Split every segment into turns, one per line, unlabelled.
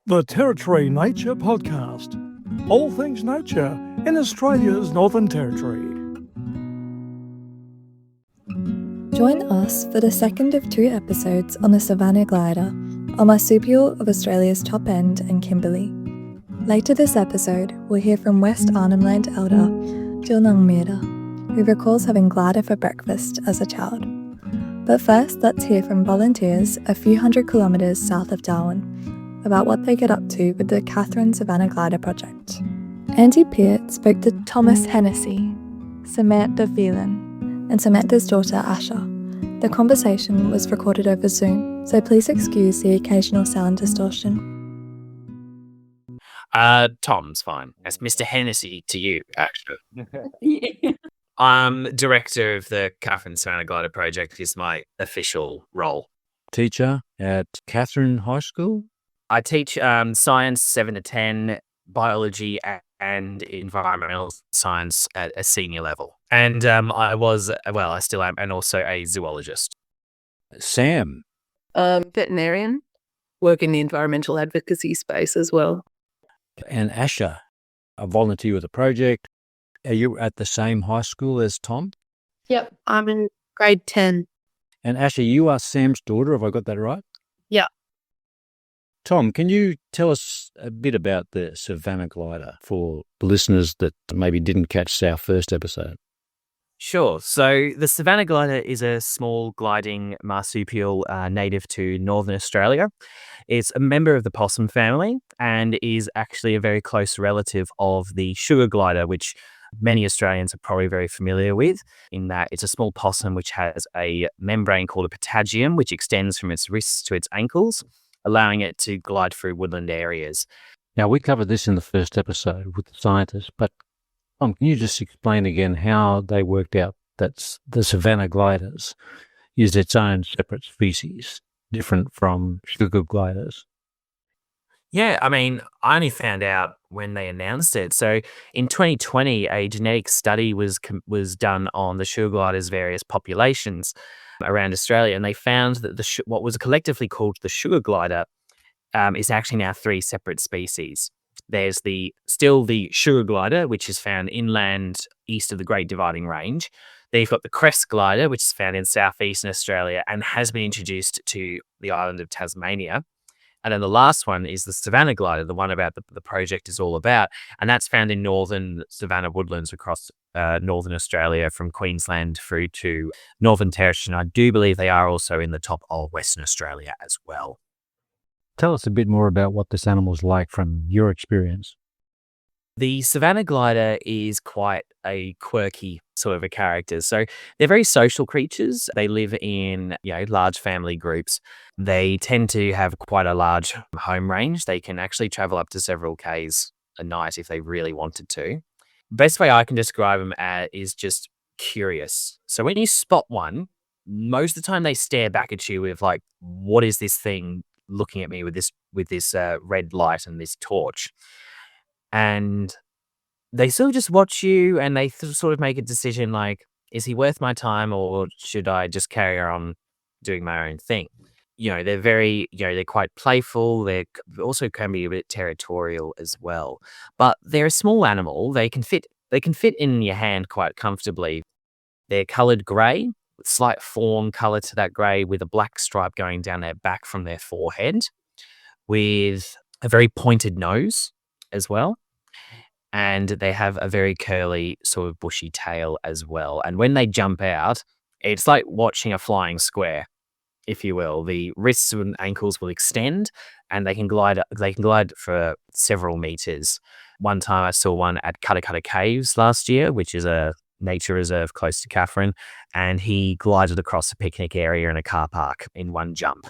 The Territory Nature Podcast. All things nature in Australia's Northern Territory.
Join us for the second of 2 episodes on the Savanna Glider, a marsupial of Australia's top end and Kimberley. Later this episode, we'll hear from West Arnhem Land elder Jill Nganjmirra, who recalls having glider for breakfast as a child. But first, let's hear from volunteers a few hundred kilometres south of Darwin about what they get up to with the Katherine Savanna Glider Project. Andy Peart spoke to Thomas Henessay, Samantha Phelan, and Samantha's daughter Asha. The conversation was recorded over Zoom, so please excuse the occasional sound distortion.
Tom's fine. That's Mr. Hennessy to you, actually. I'm director of the Katherine Savanna Glider Project, is my official role.
Teacher at Katherine High School?
I teach science 7 to 10, biology and environmental science at a senior level. And I still am, and also a zoologist.
Sam?
Veterinarian, work in the environmental advocacy space as well.
And Asha, a volunteer with the project. Are you at the same high school as Tom?
Yep, I'm in grade 10.
And Asha, you are Sam's daughter, have I got that right?
Yeah.
Tom, can you tell us a bit about the Savanna Glider for the listeners that maybe didn't catch our first episode?
Sure. So the Savanna Glider is a small gliding marsupial native to Northern Australia. It's a member of the possum family and is actually a very close relative of the sugar glider, which many Australians are probably very familiar with, in that it's a small possum which has a membrane called a patagium, which extends from its wrists to its ankles, allowing it to glide through woodland areas.
Now, we covered this in the first episode with the scientists, but Tom, can you just explain again how they worked out that the Savanna gliders is its own separate species, different from sugar gliders?
Yeah, I mean, I only found out when they announced it. So in 2020, a genetic study was done on the sugar gliders' various populations around Australia, and they found that what was collectively called the sugar glider is actually now 3 separate species. There's still the sugar glider, which is found inland east of the Great Dividing Range. Then you've got the crest glider, which is found in southeastern Australia and has been introduced to the island of Tasmania. And then the last one is the Savanna glider, the one about the project is all about. And that's found in northern savanna woodlands across northern Australia, from Queensland through to Northern Territory. And I do believe they are also in the top of Western Australia as well.
Tell us a bit more about what this animal's like from your experience.
The Savanna glider is quite a quirky sort of a character. So they're very social creatures. They live in large family groups. They tend to have quite a large home range. They can actually travel up to several Ks a night if they really wanted to. Best way I can describe them is just curious. So when you spot one, most of the time they stare back at you with like, what is this thing looking at me with this red light and this torch? And they sort of just watch you, and they sort of make a decision like, is he worth my time, or should I just carry on doing my own thing? They're very, they're quite playful. They also can be a bit territorial as well. But they're a small animal. They can fit in your hand quite comfortably. They're coloured grey, with slight fawn colour to that grey, with a black stripe going down their back from their forehead, with a very pointed nose as well. And they have a very curly sort of bushy tail as well. And when they jump out, it's like watching a flying square, if you will. The wrists and ankles will extend, and they can glide for several meters. One time I saw one at Cutta Caves last year, which is a nature reserve close to Katherine, and he glided across a picnic area in a car park in one jump.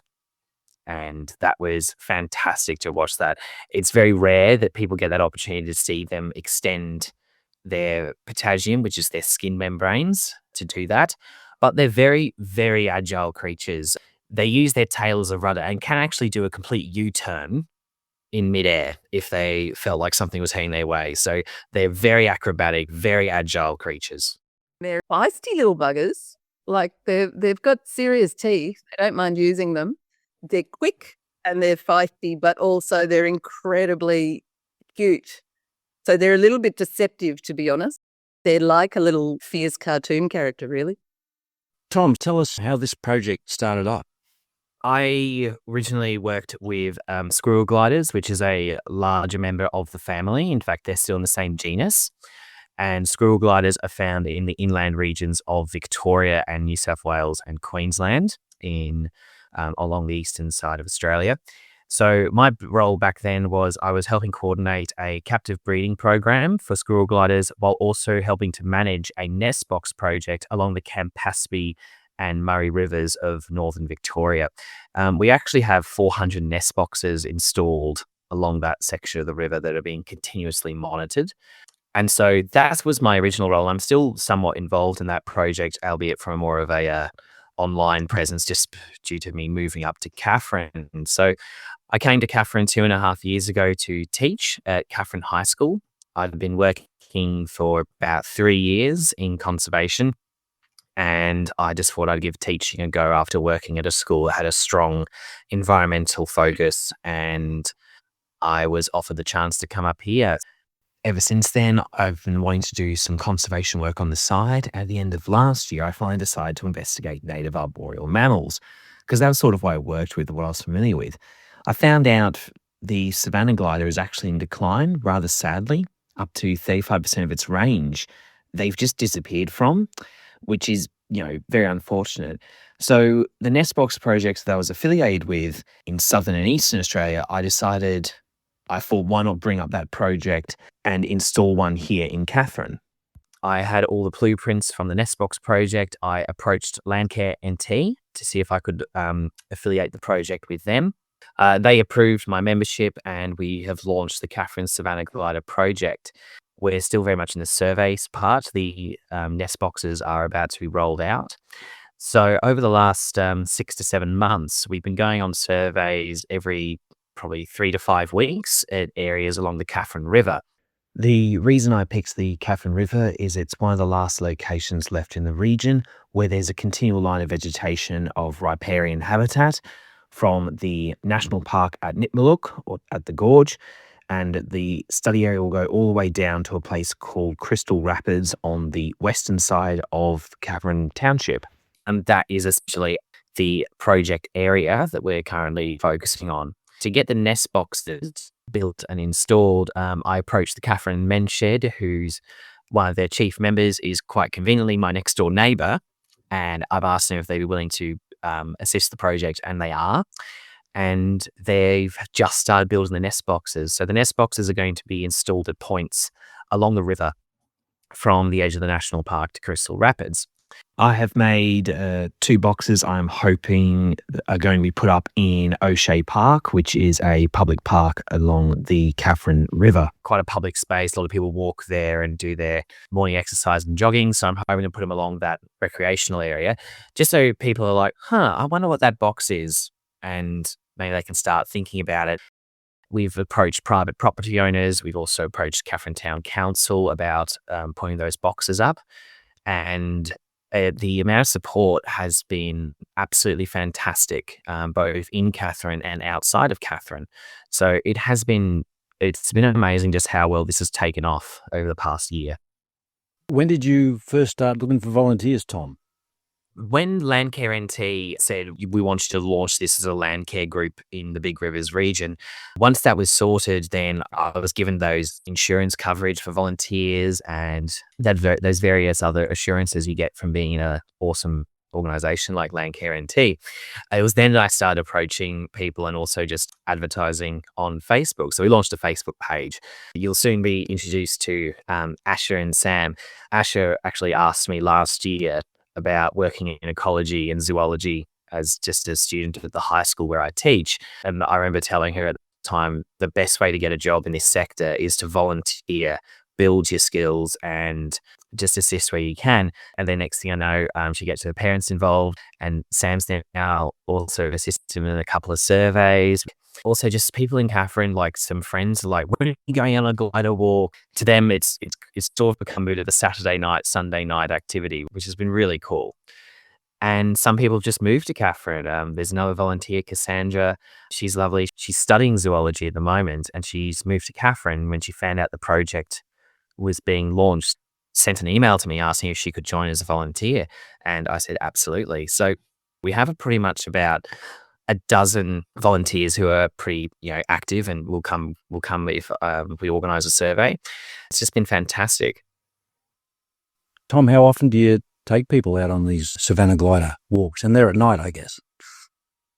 And that was fantastic to watch that. It's very rare that people get that opportunity to see them extend their patagium, which is their skin membranes, to do that. But they're very, very agile creatures. They use their tail as a rudder and can actually do a complete U-turn in midair if they felt like something was heading their way. So they're very acrobatic, very agile creatures.
They're feisty little buggers. Like they've got serious teeth. They don't mind using them. They're quick and they're feisty, but also they're incredibly cute. So they're a little bit deceptive, to be honest. They're like a little fierce cartoon character, really.
Tom, tell us how this project started up.
I originally worked with squirrel gliders, which is a larger member of the family. In fact, they're still in the same genus. And squirrel gliders are found in the inland regions of Victoria and New South Wales and Queensland along the eastern side of Australia. So my role back then was I was helping coordinate a captive breeding program for squirrel gliders while also helping to manage a nest box project along the Campaspe and Murray rivers of northern Victoria. We actually have 400 nest boxes installed along that section of the river that are being continuously monitored. And so that was my original role. I'm still somewhat involved in that project, albeit from more of a online presence, just due to me moving up to Katherine. And so I came to Katherine 2.5 years ago to teach at Katherine High School. I've been working for about 3 years in conservation, and I just thought I'd give teaching a go after working at a school that had a strong environmental focus, and I was offered the chance to come up here. Ever since then, I've been wanting to do some conservation work on the side. At the end of last year, I finally decided to investigate native arboreal mammals, because that was sort of what I worked with, what I was familiar with. I found out the Savanna glider is actually in decline, rather sadly. Up to 35% of its range they've just disappeared from, which is, very unfortunate. So the nest box projects that I was affiliated with in southern and eastern Australia, I thought, why not bring up that project and install one here in Katherine? I had all the blueprints from the nest box project. I approached Landcare NT to see if I could affiliate the project with them. They approved my membership, and we have launched the Katherine Savanna Glider Project. We're still very much in the surveys part. The nest boxes are about to be rolled out. So over the last 6 to 7 months, we've been going on surveys every probably 3 to 5 weeks at areas along the Katherine River. The reason I picked the Katherine River is it's one of the last locations left in the region where there's a continual line of vegetation of riparian habitat from the National Park at Nipmaluk, or at the Gorge, and the study area will go all the way down to a place called Crystal Rapids on the western side of Katherine Township. And that is essentially the project area that we're currently focusing on. To get the nest boxes built and installed, I approached the Katherine Men's Shed, who's one of their chief members is quite conveniently my next door neighbour, and I've asked them if they'd be willing to assist the project, and they are. And they've just started building the nest boxes. So the nest boxes are going to be installed at points along the river from the edge of the national park to Crystal Rapids. I have made 2 boxes I'm hoping are going to be put up in O'Shea Park, which is a public park along the Katherine River. Quite a public space. A lot of people walk there and do their morning exercise and jogging. So I'm hoping to put them along that recreational area, just so people are like, I wonder what that box is. And maybe they can start thinking about it. We've approached private property owners. We've also approached Katherine Town Council about putting those boxes up. And the amount of support has been absolutely fantastic, both in Katherine and outside of Katherine. So it's been amazing just how well this has taken off over the past year.
When did you first start looking for volunteers, Tom?
When Landcare NT said we wanted to launch this as a landcare group in the Big Rivers region, once that was sorted, then I was given those insurance coverage for volunteers and those various other assurances you get from being in an awesome organisation like Landcare NT. It was then that I started approaching people and also just advertising on Facebook. So we launched a Facebook page. You'll soon be introduced to Asha and Sam. Asha actually asked me last year about working in ecology and zoology as just a student at the high school where I teach. And I remember telling her at the time, the best way to get a job in this sector is to volunteer, build your skills, and just assist where you can. And then next thing I know, she gets her parents involved, and Sam's now also assisted in a couple of surveys. Also, just people in Katherine, like some friends, are like, when are you going on a glider walk? To them, it's sort of become a bit of a Saturday night, Sunday night activity, which has been really cool. And some people just move to Katherine. There's another volunteer, Cassandra. She's lovely. She's studying zoology at the moment, and she's moved to Katherine when she found out the project was being launched, sent an email to me asking if she could join as a volunteer. And I said, absolutely. So we have pretty much about a dozen volunteers who are pretty, active and will come if we organise a survey. It's just been fantastic.
Tom, how often do you take people out on these Savanna Glider walks? And they're at night, I guess.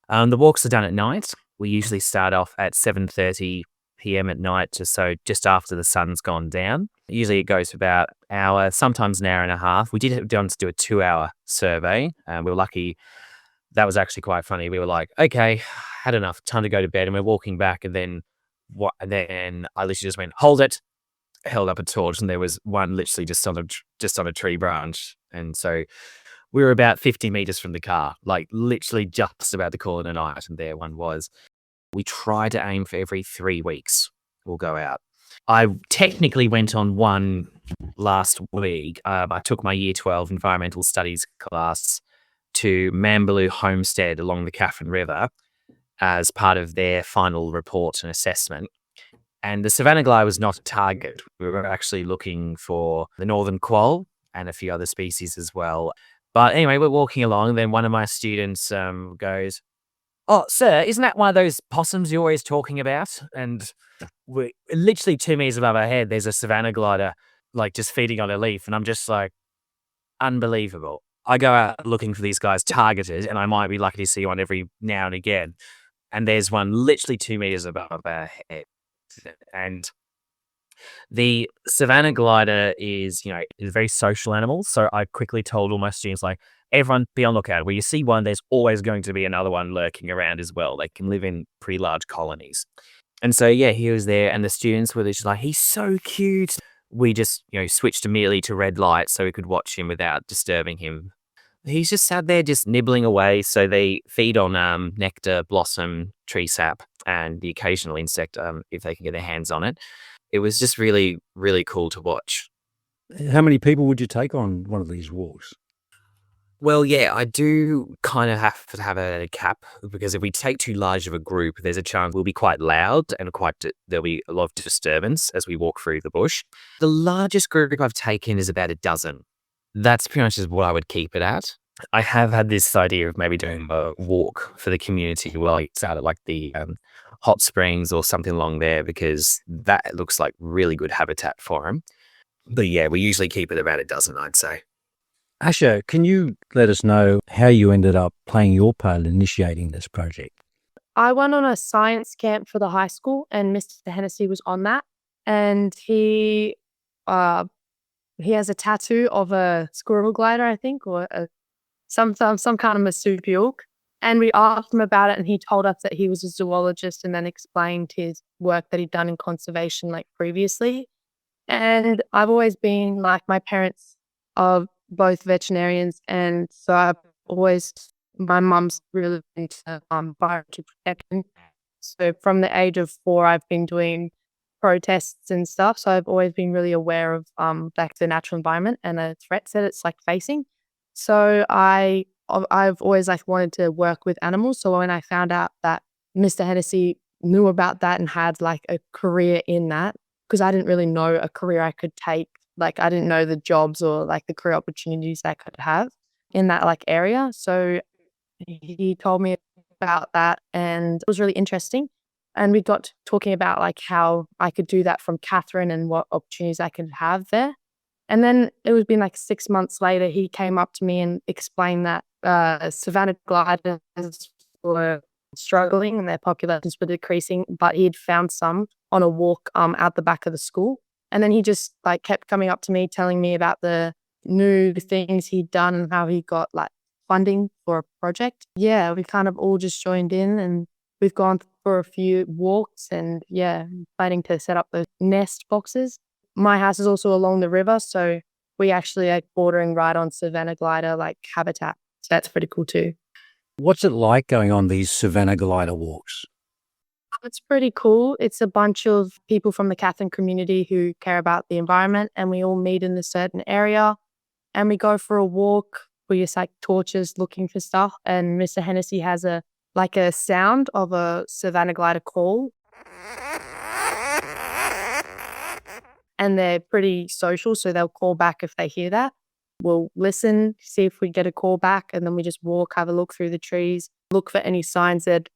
The walks are done at night. We usually start off at 7:30 p.m. at night, just after the sun's gone down. Usually it goes for about an hour, sometimes an hour and a half. We did have to do a 2-hour survey. We were lucky. That was actually quite funny. We were like, okay, had enough, time to go to bed. And we're walking back, and then I literally just went, hold it, held up a torch, and there was one literally just on a tree branch. And so we were about 50 meters from the car, like literally just about to call it a night, and there one was. We try to aim for every 3 weeks we'll go out. I technically went on one last week. I took my Year 12 environmental studies class to Mambaloo Homestead along the Katherine River as part of their final report and assessment. And the Savanna glider was not a target. We were actually looking for the northern quoll and a few other species as well. But anyway, we're walking along, and then one of my students goes, "Oh, sir, isn't that one of those possums you're always talking about?" And we're literally 2 meters above our head, there's a Savanna glider, like just feeding on a leaf. And I'm just like, unbelievable. I go out looking for these guys targeted, and I might be lucky to see one every now and again. And there's one literally 2 meters above our head. And the Savanna glider is a very social animal. So I quickly told all my students, like, everyone be on lookout. Where you see one, there's always going to be another one lurking around as well. They can live in pretty large colonies. And so, he was there, and the students were just like, he's so cute. We just, switched immediately to red light so we could watch him without disturbing him. He's just sat there just nibbling away. So they feed on nectar, blossom, tree sap, and the occasional insect if they can get their hands on it. It was just really, really cool to watch.
How many people would you take on one of these walks?
Well, I do kind of have to have a cap, because if we take too large of a group, there's a chance we'll be quite loud and there'll be a lot of disturbance as we walk through the bush. The largest group I've taken is about a dozen. That's pretty much just what I would keep it at. I have had this idea of maybe doing a walk for the community while it's out at like the hot springs or something along there, because that looks like really good habitat for them. But we usually keep it about a dozen, I'd say.
Asha, can you let us know how you ended up playing your part in initiating this project?
I went on a science camp for the high school, and Mr. Henessay was on that. And he has a tattoo of a squirrel glider, I think, or some kind of marsupial. And we asked him about it, and he told us that he was a zoologist, and then explained his work that he'd done in conservation like previously. And I've always been, like, my parents are both veterinarians, and so my mum's really into biology protection. So from the age of 4, I've been doing protests and stuff. So I've always been really aware of like the natural environment and the threats that it's like facing. So I've always like wanted to work with animals. So when I found out that Mr. Henessay knew about that and had like a career in that, because I didn't really know a career I could take. Like, I didn't know the jobs or like the career opportunities I could have in that like area. So he told me about that, and it was really interesting. And we got talking about like how I could do that from Katherine and what opportunities I could have there. And then it was been like 6 months later, he came up to me and explained that Savanna gliders were struggling and their populations were decreasing, but he'd found some on a walk out the back of the school. And then he just like kept coming up to me, telling me about the new things he'd done and how he got like funding for a project. Yeah, we kind of all just joined in, and we've gone for a few walks, and planning to set up those nest boxes. My house is also along the river, so we actually are bordering right on Savanna glider like habitat. So that's pretty cool too.
What's it like going on these Savanna glider walks?
It's pretty cool. It's a bunch of people from the Katherine community who care about the environment, and we all meet in a certain area and we go for a walk. we use like torches looking for stuff. And Mr. Hennessy has a sound of a Savannah glider call. And they're pretty social, so they'll call back if they hear that. We'll listen, see if we get a call back, and then we just walk, have a look through the trees, look for any signs that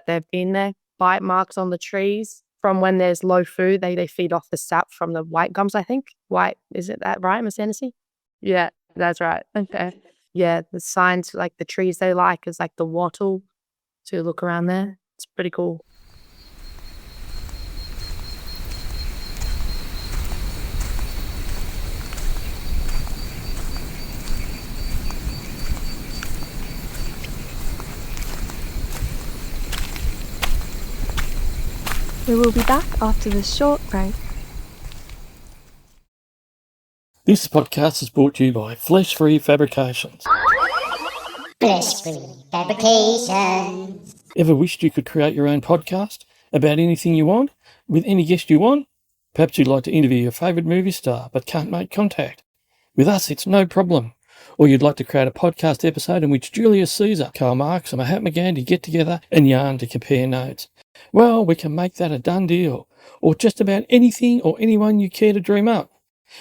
they've been there. Bite marks on the trees from when there's low food. They feed off the sap from the white gums, I think. White, is it that right, Miss Hennessy? Yeah, that's right. Okay. Yeah, the signs, like the trees they like is like the wattle. So you look around there. It's pretty cool.
We will be back after this short break.
This podcast is brought to you by Flesh Free Fabrications.
Flesh Free Fabrications.
Ever wished you could create your own podcast about anything you want, with any guest you want? Perhaps you'd like to interview your favourite movie star but can't make contact. With us, it's no problem. Or you'd like to create a podcast episode in which Julius Caesar, Karl Marx and Mahatma Gandhi get together and yarn to compare notes. Well, we can make that a done deal. Or just about anything or anyone you care to dream up.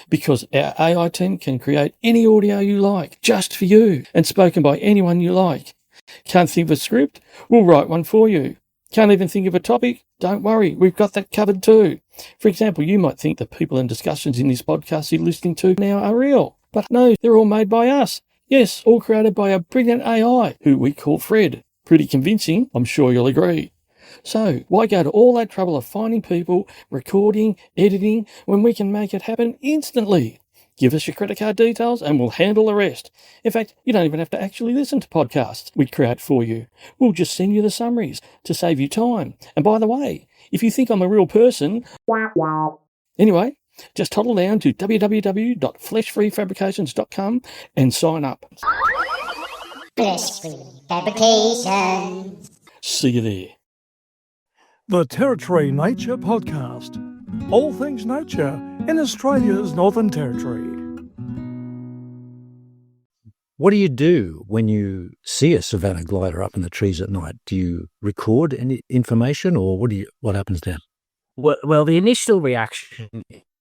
Because our AI team can create any audio you like, just for you, and spoken by anyone you like. Can't think of a script? We'll write one for you. Can't even think of a topic? Don't worry, we've got that covered too. For example, you might think the people and discussions in this podcast you're listening to now are real. But no, they're all made by us. Yes, all created by a brilliant AI, who we call Fred. Pretty convincing, I'm sure you'll agree. So, why go to all that trouble of finding people, recording, editing, when we can make it happen instantly? Give us your credit card details and we'll handle the rest. In fact, you don't even have to actually listen to podcasts we create for you. We'll just send you the summaries to save you time. And by the way, if you think I'm a real person... Anyway, just toddle down to www.fleshfreefabrications.com and sign up.
Flesh Free Fabrications.
See you there.
The Territory Nature Podcast. All things nature in Australia's Northern Territory.
What do you do when you see a Savannah glider up in the trees at night? Do you record any information, or what happens then?
Well, the initial reaction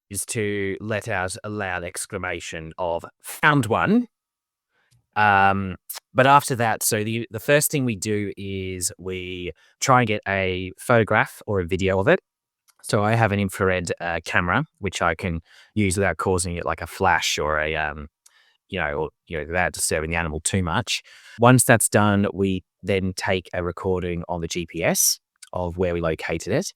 is to let out a loud exclamation of "found one." But after that, so the first thing we do is we try and get a photograph or a video of it. So I have an infrared camera, which I can use without causing it like a flash or without disturbing the animal too much. Once that's done, we then take a recording on the GPS of where we located it,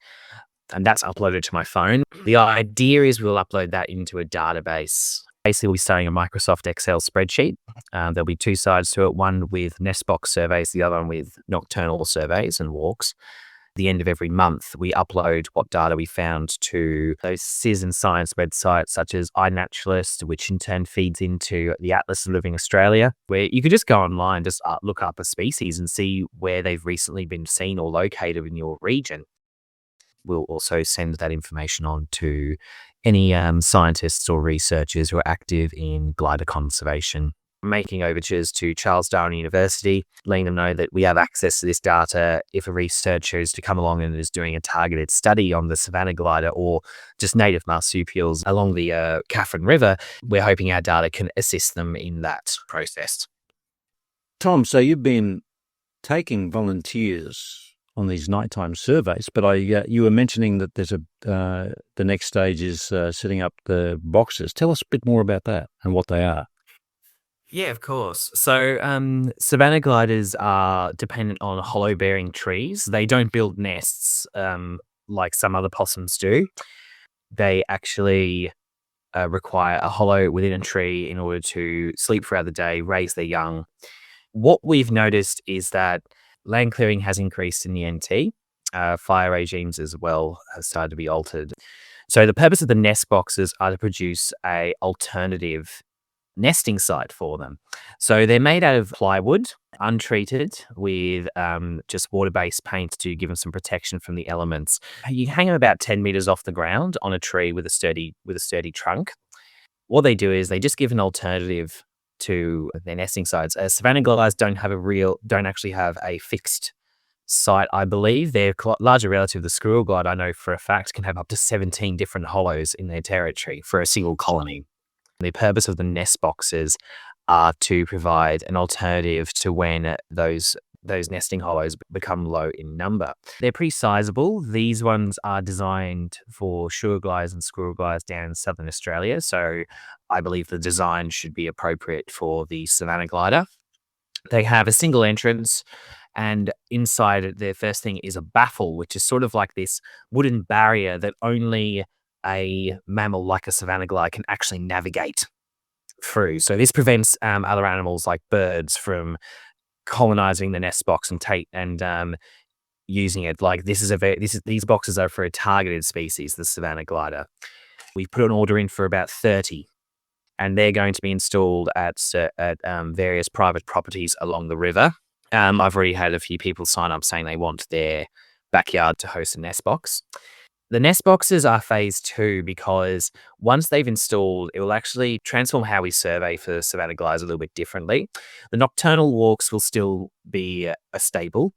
and that's uploaded to my phone. The idea is we'll upload that into a database. Basically, we'll be starting a Microsoft Excel spreadsheet. There'll be two sides to it, one with nest box surveys, the other one with nocturnal surveys and walks. At the end of every month, we upload what data we found to those CIS and science websites such as iNaturalist, which in turn feeds into the Atlas of Living Australia, where you could just go online, just look up a species and see where they've recently been seen or located in your region. We'll also send that information on to any scientists or researchers who are active in glider conservation. Making overtures to Charles Darwin University, letting them know that we have access to this data if a researcher is to come along and is doing a targeted study on the Savannah glider or just native marsupials along the Katherine River. We're hoping our data can assist them in that process.
Tom, so you've been taking volunteers on these nighttime surveys, but you were mentioning that there's the next stage is setting up the boxes. Tell us a bit more about that and what they are.
Yeah, of course. So Savannah gliders are dependent on hollow-bearing trees. They don't build nests like some other possums do. They actually require a hollow within a tree in order to sleep throughout the day, raise their young. What we've noticed is that land clearing has increased in the NT. Fire regimes as well have started to be altered. So the purpose of the nest boxes are to produce a alternative nesting site for them. So they're made out of plywood, untreated, with just water-based paint to give them some protection from the elements. You hang them about 10 meters off the ground on a tree with a sturdy trunk. What they do is they just give an alternative to their nesting sites. Savannah gliders don't actually have a fixed site, I believe. They're larger relative to the squirrel glider, I know for a fact, can have up to 17 different hollows in their territory for a single colony. The purpose of the nest boxes are to provide an alternative to when those nesting hollows become low in number. They're pretty sizable. These ones are designed for sugar gliders and squirrel gliders down in southern Australia, so I believe the design should be appropriate for the Savannah glider. They have a single entrance, and inside it, their first thing is a baffle, which is sort of like this wooden barrier that only a mammal like a Savannah glider can actually navigate through. So this prevents other animals like birds from colonizing the nest box and using it. Like these boxes are for a targeted species, the Savannah glider. We put an order in for about 30, and they're going to be installed at various private properties along the river. I've already had a few people sign up saying they want their backyard to host a nest box. The nest boxes are phase 2 because once they've installed, it will actually transform how we survey for Savannah gliders a little bit differently. The nocturnal walks will still be a staple,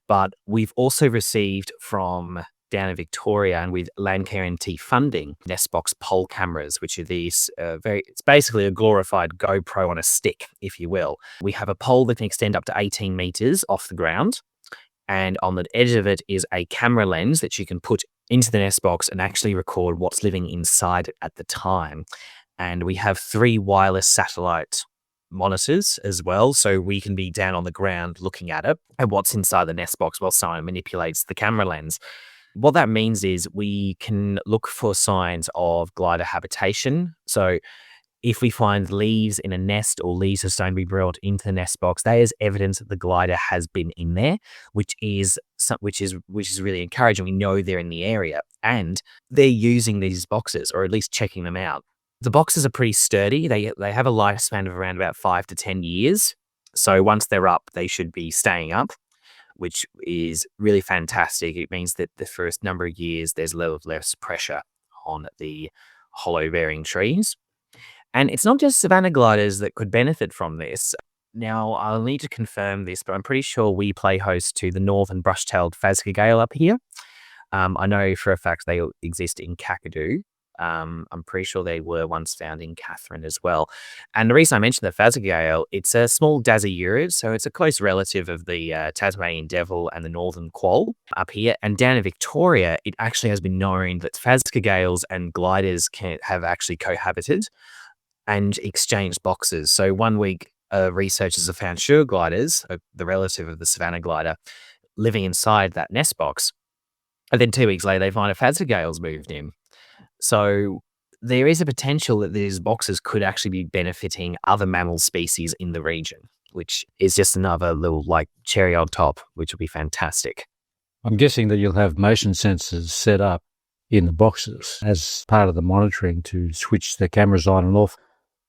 but we've also received from down in Victoria and with Landcare NT funding, nest box pole cameras, which are these it's basically a glorified GoPro on a stick, if you will. We have a pole that can extend up to 18 meters off the ground, and on the edge of it is a camera lens that you can put into the nest box and actually record what's living inside it at the time. And we have 3 wireless satellite monitors as well, so we can be down on the ground looking at it and what's inside the nest box while someone manipulates the camera lens. What that means is we can look for signs of glider habitation. So if we find leaves in a nest or leaves are starting to be brought into the nest box, that is evidence that the glider has been in there, which is really encouraging. We know they're in the area and they're using these boxes, or at least checking them out. The boxes are pretty sturdy. They have a lifespan of around about 5 to 10 years. So once they're up, they should be staying up, which is really fantastic. It means that the first number of years, there's a little less pressure on the hollow-bearing trees. And it's not just Savannah gliders that could benefit from this. Now, I'll need to confirm this, but I'm pretty sure we play host to the northern brush-tailed phascogale up here. I know for a fact they exist in Kakadu. I'm pretty sure they were once found in Katherine as well. And the reason I mentioned the phascogale, it's a small dasyurid, so it's a close relative of the Tasmanian devil and the northern quoll up here. And down in Victoria, it actually has been known that phascogales and gliders have actually cohabited and exchanged boxes. So one week, researchers have found sugar gliders, the relative of the Savannah glider, living inside that nest box. And then 2 weeks later, they find a phascogale's moved in. So there is a potential that these boxes could actually be benefiting other mammal species in the region, which is just another little cherry on top, which will be fantastic.
I'm guessing that you'll have motion sensors set up in the boxes as part of the monitoring to switch the cameras on and off.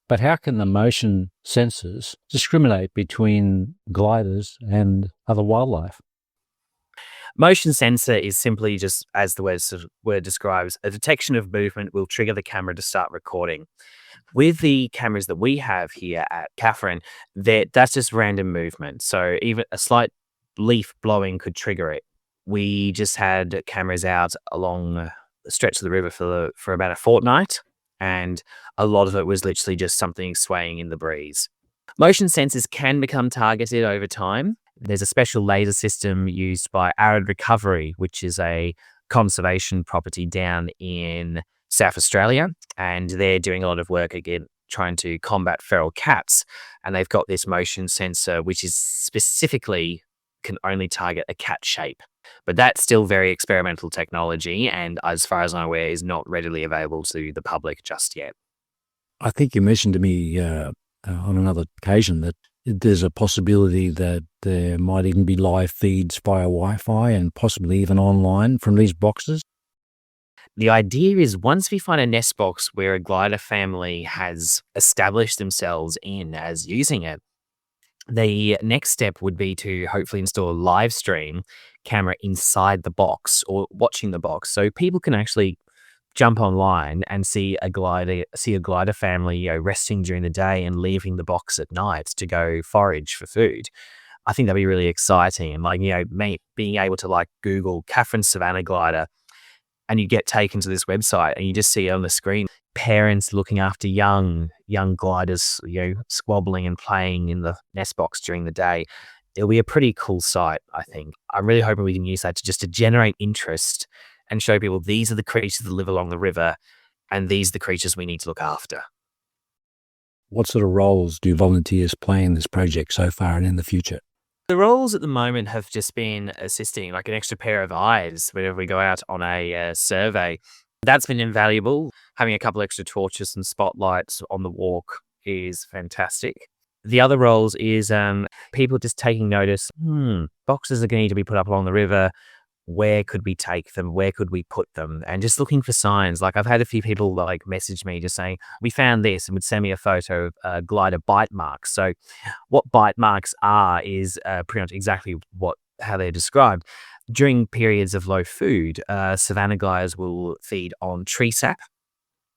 But how can the motion sensors discriminate between gliders and other wildlife?
Motion sensor is simply just, as the word describes, a detection of movement will trigger the camera to start recording. With the cameras that we have here at Katherine, that's just random movement. So even a slight leaf blowing could trigger it. We just had cameras out along the stretch of the river for about a fortnight, and a lot of it was literally just something swaying in the breeze. Motion sensors can become targeted over time. There's a special laser system used by Arid Recovery, which is a conservation property down in South Australia, and they're doing a lot of work again trying to combat feral cats. And they've got this motion sensor, which is specifically can only target a cat shape. But that's still very experimental technology, and as far as I'm aware, is not readily available to the public just yet.
I think you mentioned to me on another occasion that there's a possibility that there might even be live feeds via Wi-Fi and possibly even online from these boxes.
The idea is once we find a nest box where a glider family has established themselves in as using it, the next step would be to hopefully install a live stream camera inside the box or watching the box, so people can actually jump online and see a glider family, resting during the day and leaving the box at night to go forage for food. I think that'd be really exciting. And being able to Google Katherine Savanna Glider, and you get taken to this website and you just see on the screen parents looking after young gliders, squabbling and playing in the nest box during the day. It'll be a pretty cool sight, I think. I'm really hoping we can use that to generate interest and show people these are the creatures that live along the river and these are the creatures we need to look after.
What sort of roles do volunteers play in this project so far and in the future?
The roles at the moment have just been assisting, like an extra pair of eyes whenever we go out on a survey. That's been invaluable. Having a couple extra torches and spotlights on the walk is fantastic. The other roles is people just taking notice, boxes are going to need to be put up along the river. Where could we take them? Where could we put them? And just looking for signs. I've had a few people message me just saying, we found this, and would send me a photo of glider bite marks. So what bite marks are is pretty much exactly how they're described. During periods of low food, savanna gliders will feed on tree sap.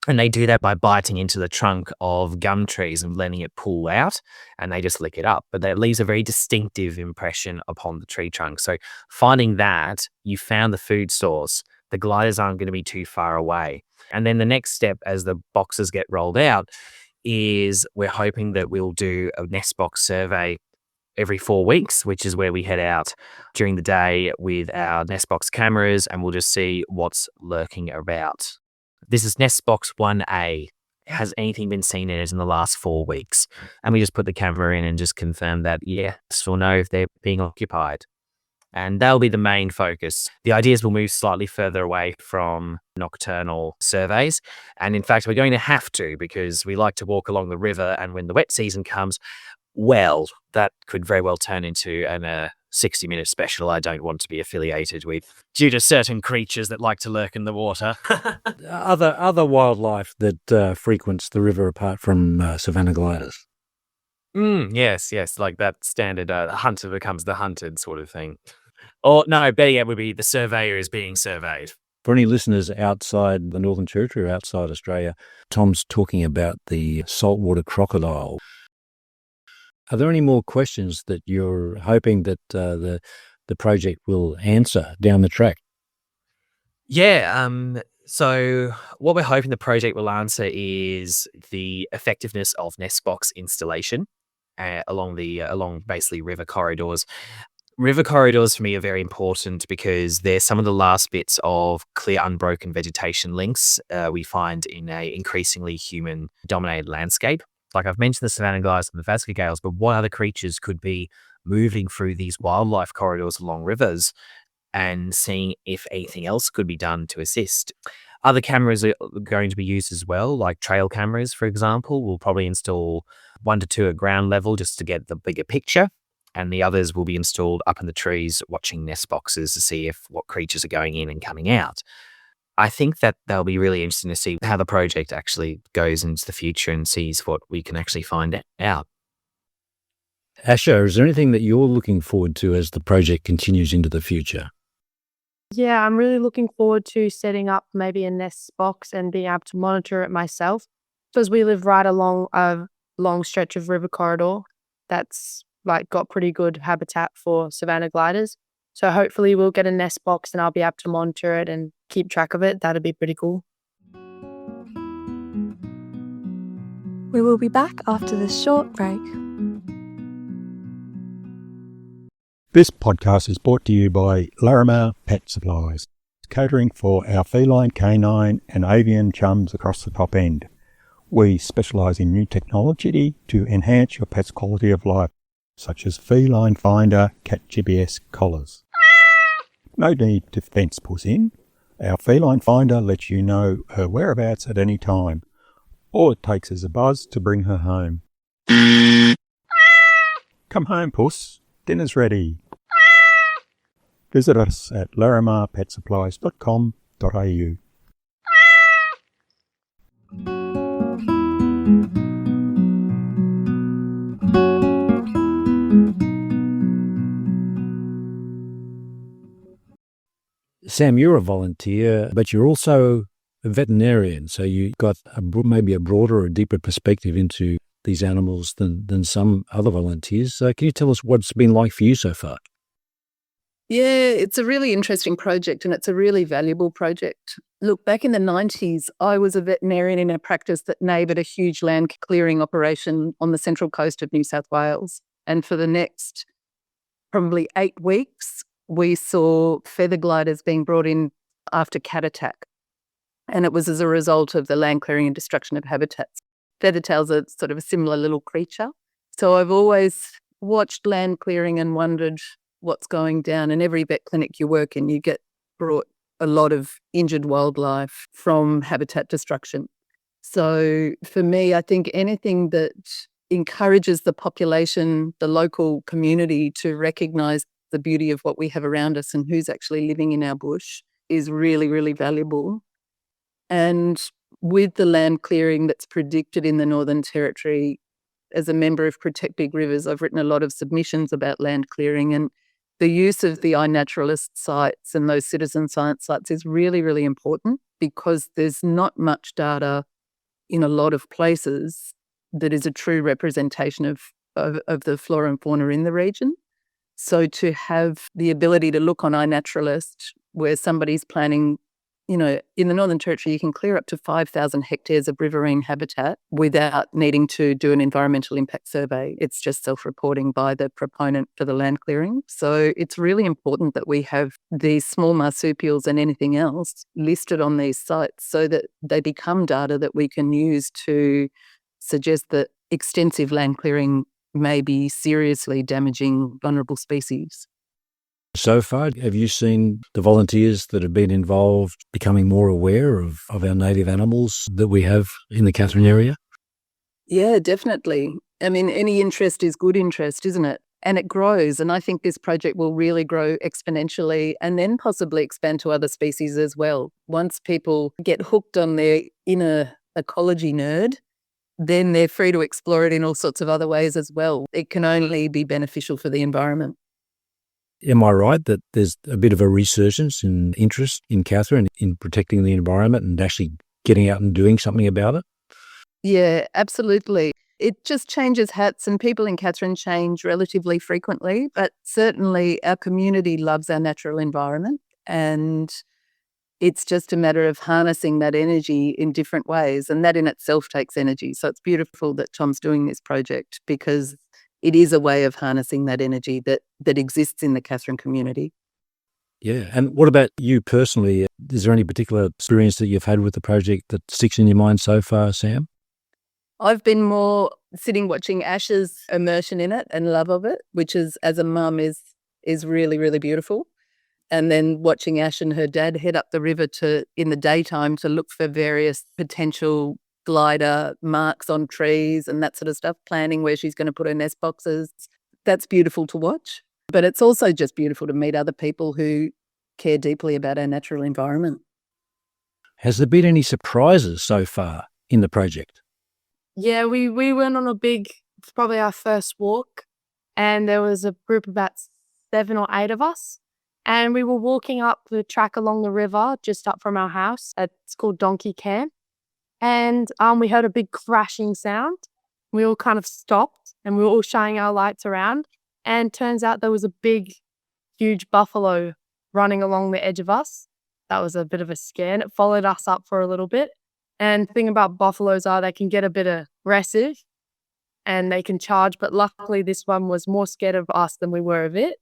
And they do that by biting into the trunk of gum trees and letting it pull out, and they just lick it up. But that leaves a very distinctive impression upon the tree trunk. So finding that you found the food source, the gliders aren't going to be too far away. And then the next step as the boxes get rolled out is we're hoping that we'll do a nest box survey every 4 weeks, which is where we head out during the day with our nest box cameras, and we'll just see what's lurking about. This is nest box 1A. Has anything been seen in it in the last 4 weeks? And we just put the camera in and just confirm that, yes or no, if they're being occupied. And that'll be the main focus. The idea is we'll move slightly further away from nocturnal surveys. And in fact, we're going to have to, because we like to walk along the river, and when the wet season comes, well, that could very well turn into a 60-minute special I don't want to be affiliated with due to certain creatures that like to lurk in the water.
Other wildlife that frequents the river apart from savanna gliders?
Yes, like that standard hunter becomes the hunted sort of thing. Or no, better yet would be the surveyor is being surveyed.
For any listeners outside the Northern Territory or outside Australia, Tom's talking about the saltwater crocodile. Are there any more questions that you're hoping that the project will answer down the track?
Yeah. So what we're hoping the project will answer is the effectiveness of nest box installation along basically river corridors. River corridors for me are very important because they're some of the last bits of clear, unbroken vegetation links we find in a increasingly human-dominated landscape. Like I've mentioned the savanna gliders and the Vasca gales, but what other creatures could be moving through these wildlife corridors along rivers and seeing if anything else could be done to assist? Other cameras are going to be used as well, like trail cameras, for example. We'll probably install 1 to 2 at ground level just to get the bigger picture. And the others will be installed up in the trees watching nest boxes to see what creatures are going in and coming out. I think that they'll be really interesting to see how the project actually goes into the future and sees what we can actually find out.
Asha, is there anything that you're looking forward to as the project continues into the future?
Yeah, I'm really looking forward to setting up maybe a nest box and being able to monitor it myself, because we live right along a long stretch of river corridor that's got pretty good habitat for savanna gliders. So hopefully we'll get a nest box and I'll be able to monitor it and keep track of it. That'd be pretty cool.
We will be back after this short break.
This podcast is brought to you by Larimar Pet Supplies, catering for our feline, canine and avian chums across the top end. We specialise in new technology to enhance your pet's quality of life, such as Feline Finder Cat GPS collars. No need to fence Puss in. Our Feline Finder lets you know her whereabouts at any time. All it takes is a buzz to bring her home. Come home, Puss. Dinner's ready. Visit us at larimarpetsupplies.com.au.
Sam, you're a volunteer, but you're also a veterinarian, so you got maybe a broader or deeper perspective into these animals than some other volunteers. So can you tell us what it's been like for you so far?
Yeah, it's a really interesting project and it's a really valuable project. Look, back in the 90s, I was a veterinarian in a practice that neighboured a huge land clearing operation on the central coast of New South Wales. And for the next probably 8 weeks, we saw feather gliders being brought in after cat attack. And it was as a result of the land clearing and destruction of habitats. Feathertails are sort of a similar little creature. So I've always watched land clearing and wondered what's going down. In every vet clinic you work in, you get brought a lot of injured wildlife from habitat destruction. So for me, I think anything that encourages the population, the local community to recognise the beauty of what we have around us and who's actually living in our bush is really, really valuable. And with the land clearing that's predicted in the Northern Territory, as a member of Protect Big Rivers, I've written a lot of submissions about land clearing, and the use of the iNaturalist sites and those citizen science sites is really, really important because there's not much data in a lot of places that is a true representation of the flora and fauna in the region. So to have the ability to look on iNaturalist where somebody's planning, in the Northern Territory, you can clear up to 5,000 hectares of riverine habitat without needing to do an environmental impact survey. It's just self-reporting by the proponent for the land clearing. So it's really important that we have these small marsupials and anything else listed on these sites so that they become data that we can use to suggest that extensive land clearing may be seriously damaging vulnerable species.
So far, have you seen the volunteers that have been involved becoming more aware of our native animals that we have in the Katherine area?
Yeah, definitely. I mean, any interest is good interest, isn't it? And it grows. And I think this project will really grow exponentially and then possibly expand to other species as well. Once people get hooked on their inner ecology nerd, then they're free to explore it in all sorts of other ways as well. It can only be beneficial for the environment.
Am I right that there's a bit of a resurgence in interest in Katherine in protecting the environment and actually getting out and doing something about it?
Yeah, absolutely. It just changes hats and people in Katherine change relatively frequently, but certainly our community loves our natural environment and it's just a matter of harnessing that energy in different ways, and that in itself takes energy. So it's beautiful that Tom's doing this project because it is a way of harnessing that energy that exists in the Katherine community.
Yeah. And what about you personally? Is there any particular experience that you've had with the project that sticks in your mind so far, Sam?
I've been more sitting watching Asha's immersion in it and love of it, which is, as a mum, is really, really beautiful. And then watching Ash and her dad head up the river in the daytime to look for various potential glider marks on trees and that sort of stuff, planning where she's going to put her nest boxes. That's beautiful to watch. But it's also just beautiful to meet other people who care deeply about our natural environment.
Has there been any surprises so far in the project?
Yeah, we went on it's probably our first walk, and there was a group of about 7 or 8 of us. And we were walking up the track along the river just up from our house. It's called Donkey Camp. And we heard a big crashing sound. We all kind of stopped and we were all shining our lights around. And turns out there was a big, huge buffalo running along the edge of us. That was a bit of a scare. And it followed us up for a little bit. And the thing about buffaloes are they can get a bit aggressive and they can charge. But luckily this one was more scared of us than we were of it.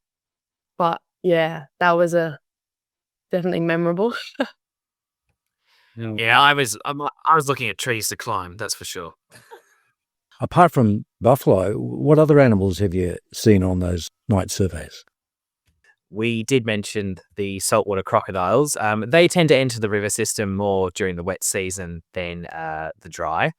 But yeah, that was definitely memorable.
Yeah, I was looking at trees to climb, that's for sure.
Apart from buffalo, what other animals have you seen on those night surveys?
We did mention the saltwater crocodiles. They tend to enter the river system more during the wet season than the dry.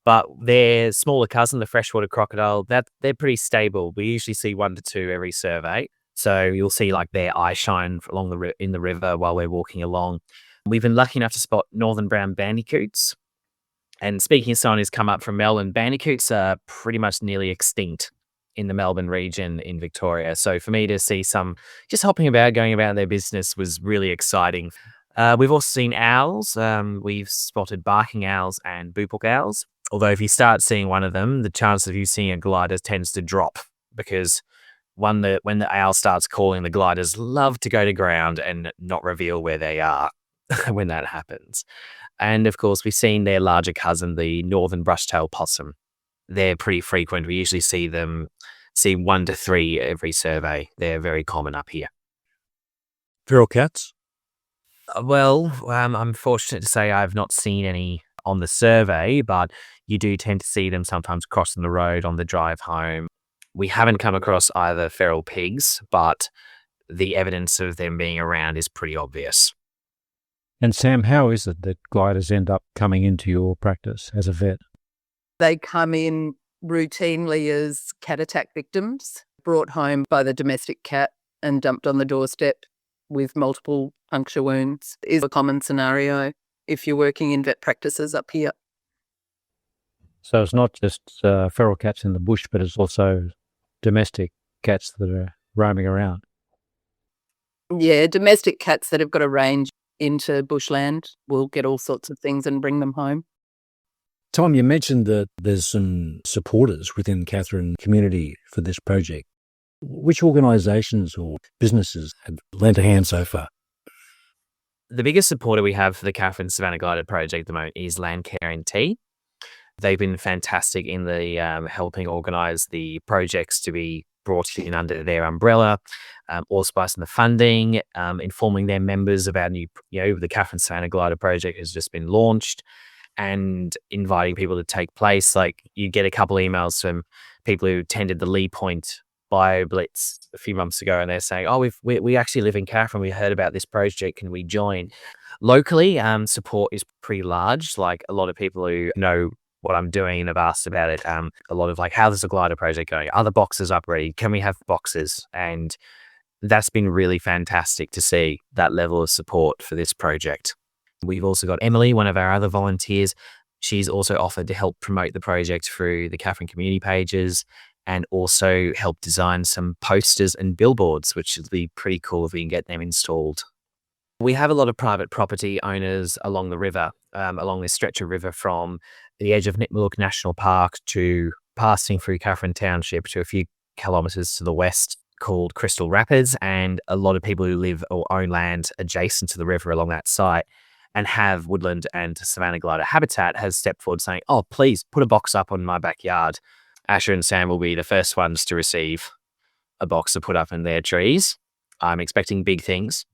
But their smaller cousin, the freshwater crocodile, they're pretty stable. We usually see 1 to 2 every survey. So you'll see like their eye shine along in the river while we're walking along. We've been lucky enough to spot northern brown bandicoots. And speaking of someone who's come up from Melbourne, bandicoots are pretty much nearly extinct in the Melbourne region in Victoria. So for me to see some just hopping about, going about their business was really exciting. We've also seen owls. We've spotted barking owls and boophook owls. Although if you start seeing one of them, the chance of you seeing a glider tends to drop because when the owl starts calling, the gliders love to go to ground and not reveal where they are when that happens. And of course, we've seen their larger cousin, the northern brush-tailed possum. They're pretty frequent. We usually see 1 to 3 every survey. They're very common up here.
Feral cats?
Well, I'm fortunate to say I've not seen any on the survey, but you do tend to see them sometimes crossing the road on the drive home. We haven't come across either feral pigs, but the evidence of them being around is pretty obvious.
And Sam, how is it that gliders end up coming into your practice as a vet?
They come in routinely as cat attack victims, brought home by the domestic cat and dumped on the doorstep with multiple puncture wounds is a common scenario if you're working in vet practices up here.
So it's not just feral cats in the bush, but it's also domestic cats that are roaming around.
Yeah, domestic cats that have got a range into bushland will get all sorts of things and bring them home.
Tom, you mentioned that there's some supporters within the Katherine community for this project. Which organisations or businesses have lent a hand so far?
The biggest supporter we have for the Katherine Savanna Glider Project at the moment is Landcare NT. They've been fantastic in the helping organise the projects to be brought in under their umbrella, allspicing the funding, informing their members about the Katherine Savanna Glider Project has just been launched, and inviting people to take place. Like you get a couple emails from people who attended the Lee Point Bio Blitz a few months ago, and they're saying, "Oh, we actually live in Katherine. We heard about this project. Can we join?" Locally, support is pretty large. Like a lot of people who know what I'm doing and have asked about it. A lot of like, how's the glider project going? Are the boxes up ready? Can we have boxes? And that's been really fantastic to see that level of support for this project. We've also got Emily, one of our other volunteers. She's also offered to help promote the project through the Katherine community pages and also help design some posters and billboards, which would be pretty cool if we can get them installed. We have a lot of private property owners along the river, along this stretch of river from the edge of Nitmiluk National Park to passing through Katherine Township to a few kilometres to the west called Crystal Rapids, and a lot of people who live or own land adjacent to the river along that site and have woodland and savanna glider habitat has stepped forward saying, "Oh, please put a box up on my backyard." Asha and Sam will be the first ones to receive a box to put up in their trees. I'm expecting big things.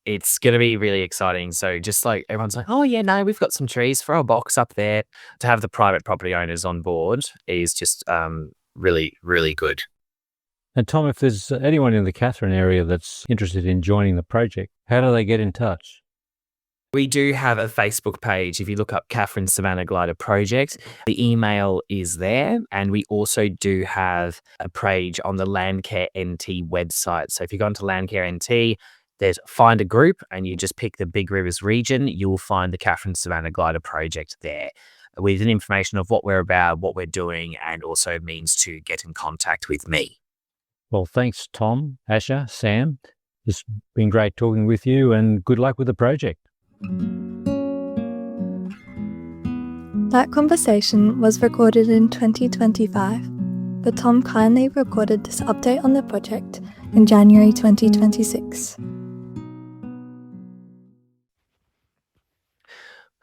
It's going to be really exciting. So just like everyone's like, "Oh yeah, no, we've got some trees, throw a box up there." To have the private property owners on board is just really, really good.
And Tom, if there's anyone in the Katherine area that's interested in joining the project, how do they get in touch?
We do have a Facebook page. If you look up Katherine Savanna Glider Project, the email is there. And we also do have a page on the Landcare NT website. So if you go onto Landcare NT, there's find a group and you just pick the Big Rivers region, you will find the Katherine Savanna Glider Project there with an information of what we're about, what we're doing, and also means to get in contact with me.
Well, thanks, Tom, Asha, Sam. It's been great talking with you and good luck with the project.
That conversation was recorded in 2025, but Tom kindly recorded this update on the project in January 2026.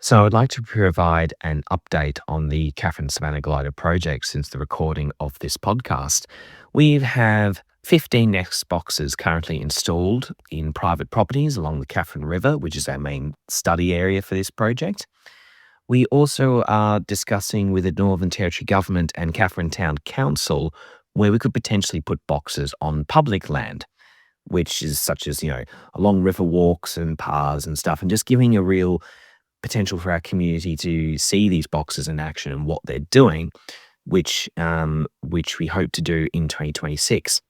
So I'd like to provide an update on the Katherine Savanna Glider Project since the recording of this podcast. We have 15 nest boxes currently installed in private properties along the Katherine River, which is our main study area for this project. We also are discussing with the Northern Territory Government and Katherine Town Council where we could potentially put boxes on public land, which is such as, along river walks and paths and stuff, and just giving a real potential for our community to see these boxes in action and what they're doing, which we hope to do in 2026.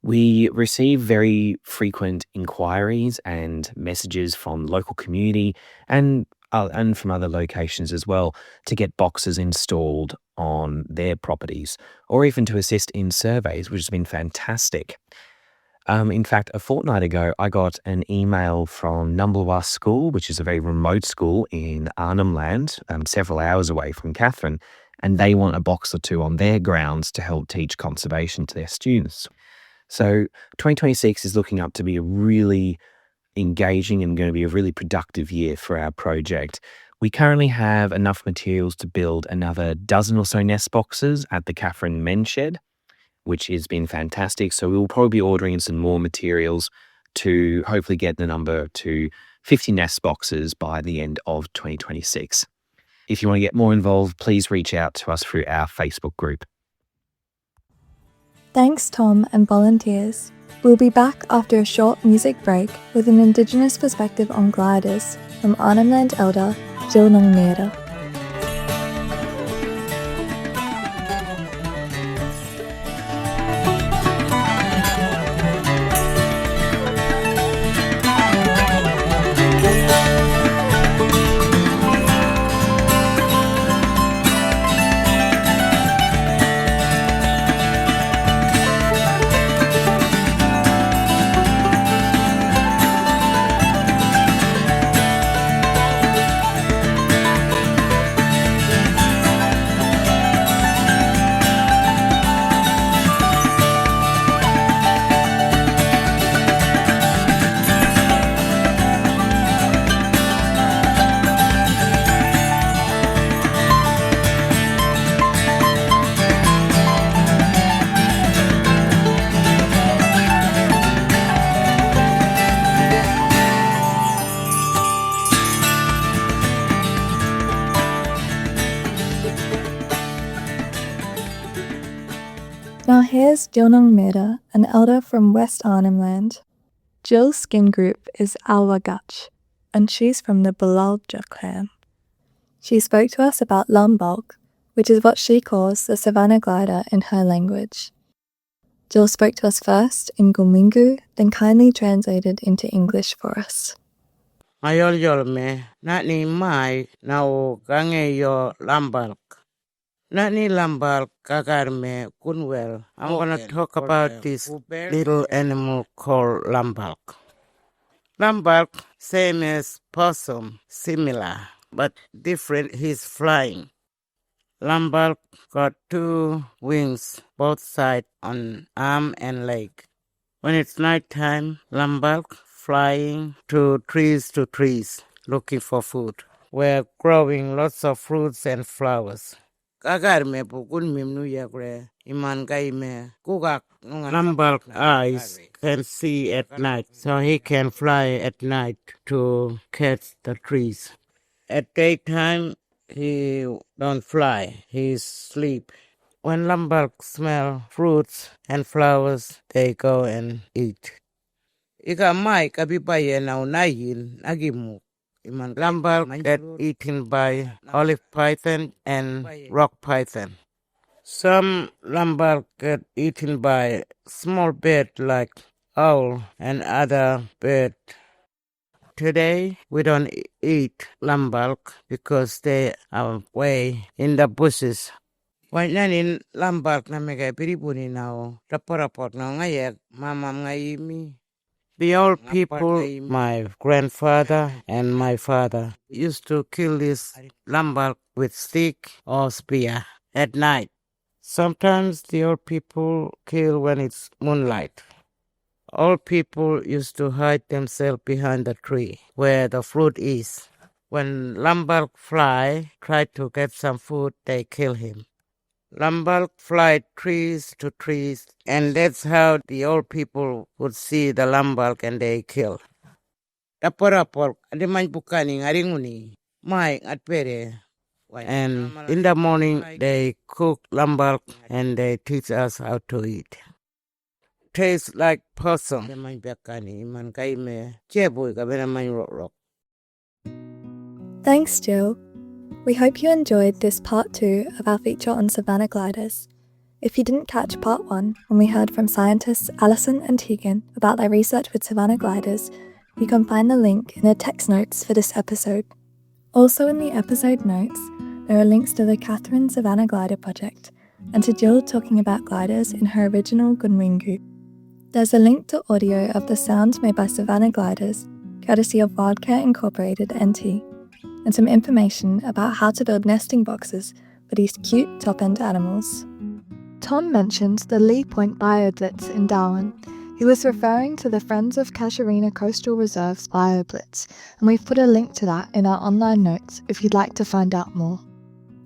We receive very frequent inquiries and messages from the local community and from other locations as well to get boxes installed on their properties or even to assist in surveys, which has been fantastic. In fact, a fortnight ago, I got an email from Numbulwah School, which is a very remote school in Arnhem Land, several hours away from Katherine, and they want a box or two on their grounds to help teach conservation to their students. So 2026 is looking up to be a really engaging and going to be a really productive year for our project. We currently have enough materials to build another dozen or so nest boxes at the Katherine men's shed, which has been fantastic. So we'll probably be ordering some more materials to hopefully get the number to 50 nest boxes by the end of 2026. If you want to get more involved, please reach out to us through our Facebook group.
Thanks, Tom and volunteers. We'll be back after a short music break with an Indigenous perspective on gliders from Arnhem Land elder Jill Nganjmirra. Now here's Jill Nganjmirra, an elder from West Arnhem Land. Jill's skin group is Alwagach, and she's from the Bulalja clan. She spoke to us about lumbulk, which is what she calls the Savanna glider in her language. Jill spoke to us first in Gumingu, then kindly translated into English for us.
Ayol yolme, natni mai nao gange yo lumbulk. Natni lumbulk kagarme kunwell. I'm gonna talk about this little animal called lumbulk. Lumbulk, same as possum, similar, but different. He's flying. Lumbulk got 2 wings, both sides on arm and leg. When it's nighttime, lumbulk flying to trees, looking for food. We're growing lots of fruits and flowers. Kagarme pukun mimnu yagre iman gaime kugak lumbulk eyes can see at night, so he can fly at night to catch the trees. At daytime, he don't fly, he sleep. When lumbulk smell fruits and flowers, they go and eat. Ika mai kabibaye na unayin agimu. Lumbulk get eaten by olive python and rock python. Some lumbulk get eaten by small bird like owl and other bird. Today, we don't eat lumbulk because they are way in the bushes. Wainanin lumbulk na mega piripuni nao raporaport na ngayak mama ngaimi. The old people, my grandfather and my father, used to kill this lumbulk with stick or spear at night. Sometimes the old people kill when it's moonlight. Old people used to hide themselves behind the tree where the fruit is. When lumbulk fly, try to get some food, they kill him. Lumbulk fly trees to trees, and that's how the old people would see the lumbulk and they kill. Taporapor, ademang bukani ngaringuni, mai atpere. And in the morning, they cook lumbulk and they teach us how to eat. Tastes like possum.
Thanks, Jill. We hope you enjoyed this part 2 of our feature on Savanna gliders. If you didn't catch part 1, when we heard from scientists Alison and Tegan about their research with Savanna gliders, you can find the link in the text notes for this episode. Also in the episode notes, there are links to the Katherine Savanna Glider Project and to Jill talking about gliders in her original Gunringu. There's a link to audio of the sounds made by Savanna Gliders, courtesy of Wildcat Incorporated NT, and some information about how to build nesting boxes for these cute top-end animals. Tom mentioned the Lee Point BioBlitz in Darwin. He was referring to the Friends of Casuarina Coastal Reserve's BioBlitz, and we've put a link to that in our online notes if you'd like to find out more.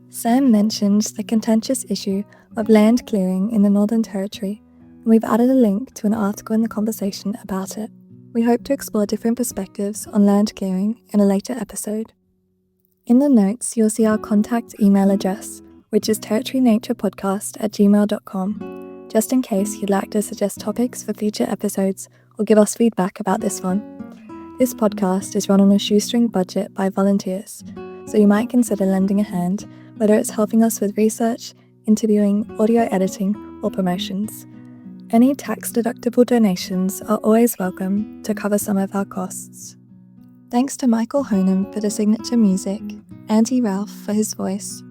Sam mentioned the contentious issue of land clearing in the Northern Territory, and we've added a link to an article in the conversation about it. We hope to explore different perspectives on land clearing in a later episode. In the notes, you'll see our contact email address, which is territorynaturepodcast@gmail.com, just in case you'd like to suggest topics for future episodes or give us feedback about this one. This podcast is run on a shoestring budget by volunteers, so you might consider lending a hand, whether it's helping us with research, interviewing, audio editing, or promotions. Any tax-deductible donations are always welcome to cover some of our costs. Thanks to Michael Honam for the signature music, Andy Ralph for his voice,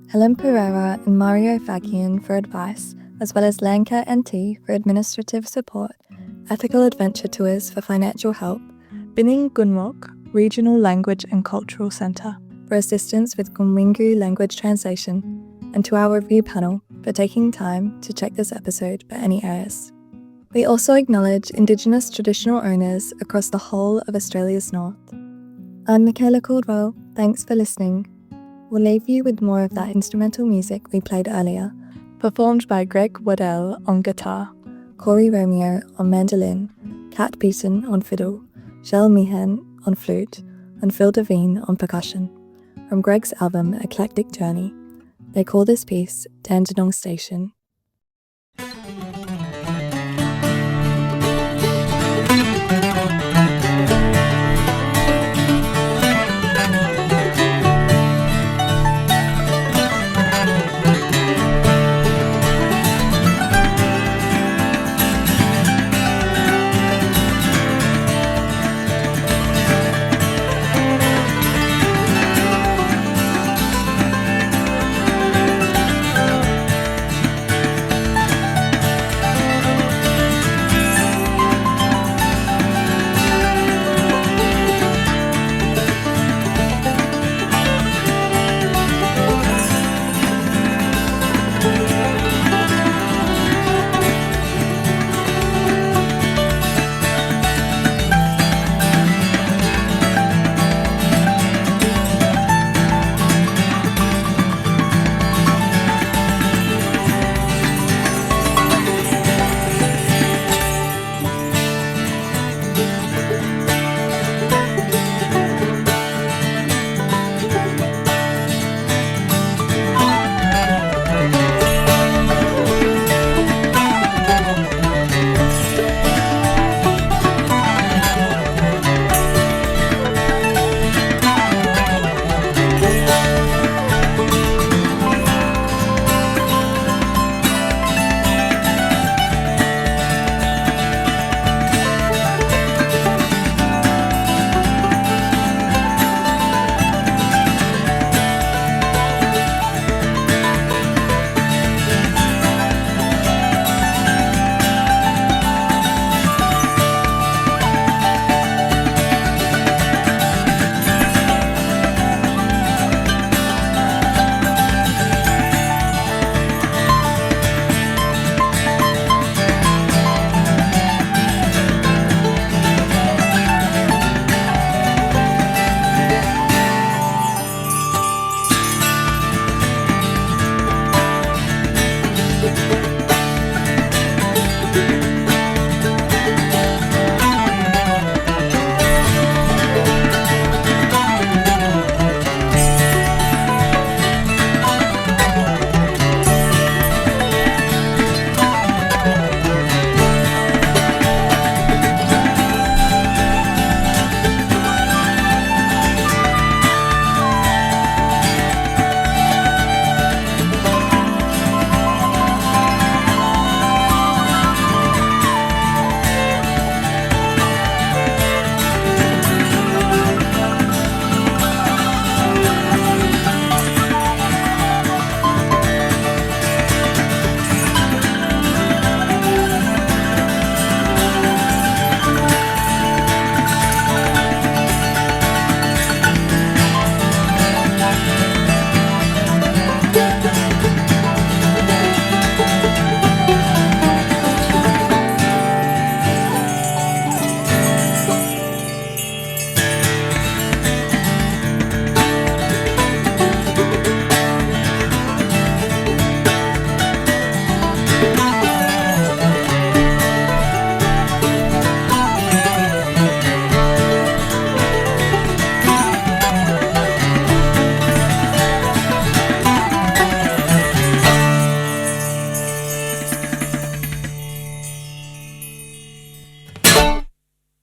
Helen Pereira and Mario Fagian for advice, as well as Lanka NT for administrative support, Ethical Adventure Tours for financial help, Bining Gunmok, Regional Language and Cultural Centre, for assistance with Gumwingu language translation, and to our review panel for taking time to check this episode for any errors. We also acknowledge Indigenous traditional owners across the whole of Australia's north. I'm Michaela Caldwell, thanks for listening. We'll leave you with more of that instrumental music we played earlier, performed by Greg Waddell on guitar, Corey Romeo on mandolin, Kat Beaton on fiddle, Shell Meehan on flute, and Phil Devine on percussion, from Greg's album Eclectic Journey. They call this piece Dandenong Station.